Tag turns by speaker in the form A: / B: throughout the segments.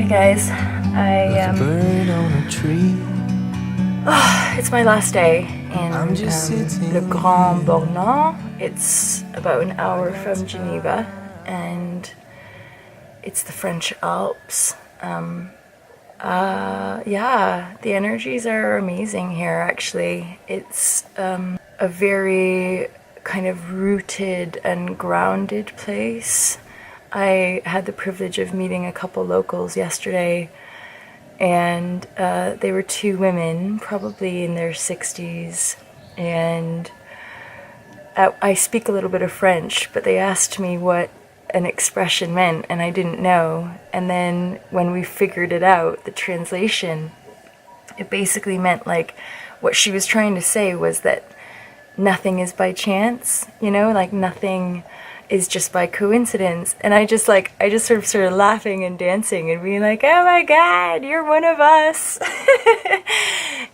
A: Hey guys, it's my last day in Le Grand Bornand. It's about an hour from Geneva, and it's the French Alps. Yeah, the energies are amazing here, actually. It's a very kind of rooted and grounded place. I had the privilege of meeting a couple locals yesterday, and they were two women, probably in their 60s, and I speak a little bit of French, but they asked me what an expression meant, and I didn't know. And then when we figured it out, the translation, it basically meant, like, what she was trying to say was that nothing is by chance, you know, like nothing is just by coincidence. And I just sort of started laughing and dancing and being like, oh my God, you're one of us.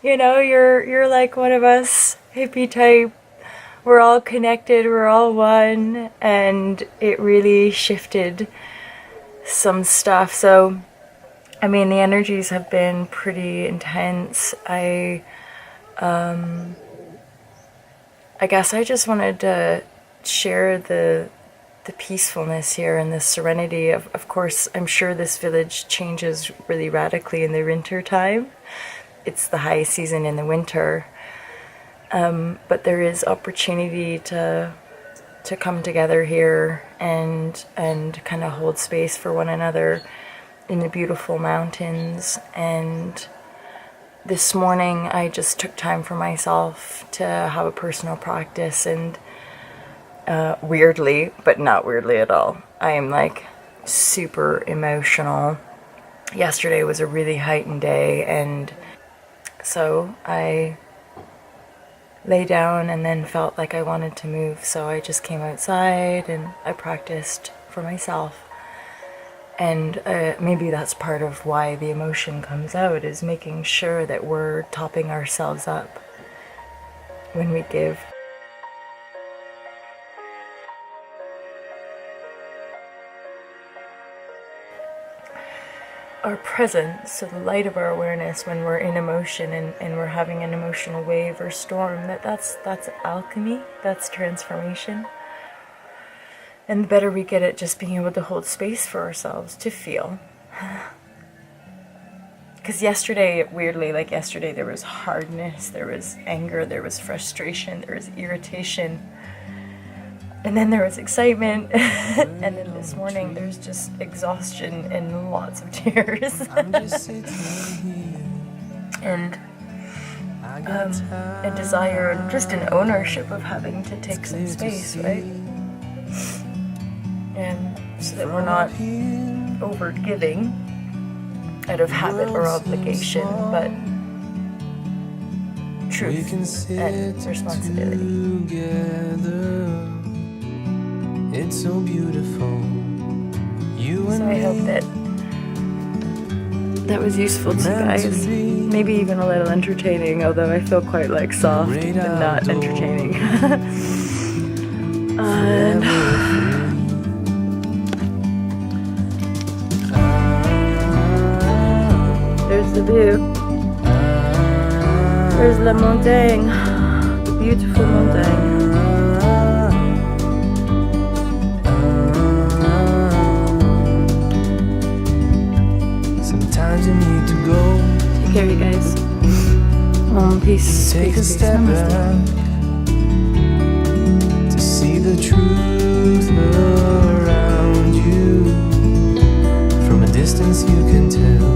A: You know, you're like one of us, hippie type. We're all connected, we're all one. And it really shifted some stuff. So, I mean, the energies have been pretty intense. I guess I just wanted to share the peacefulness here and the serenity. Of course, I'm sure this village changes really radically in the winter time. It's the high season in the winter. But there is opportunity to come together here and kind of hold space for one another in the beautiful mountains. And this morning I just took time for myself to have a personal practice, and weirdly, but not weirdly at all, I am like super emotional. Yesterday was a really heightened day, and so I lay down and then felt like I wanted to move, so I just came outside and I practiced for myself. And maybe that's part of why the emotion comes out, is making sure that we're topping ourselves up when we give. Our presence, so the light of our awareness when we're in emotion and we're having an emotional wave or storm, that's alchemy, that's transformation. And the better we get at just being able to hold space for ourselves to feel. Because yesterday, weirdly, like yesterday, there was hardness, there was anger, there was frustration, there was irritation. And then there was excitement, and then this morning there's just exhaustion and lots of tears. And a desire and just an ownership of having to take some space, right? And so that we're not over giving out of habit or obligation, but truth and responsibility. It's so beautiful. So I hope that was useful to you guys. Maybe even a little entertaining, although I feel quite like soft and not entertaining. There's the view. There's la montagne, the beautiful montagne.
B: You need to go.
A: Take care, you guys. Peace.
B: Take a step back to see the truth around you. From a distance you can tell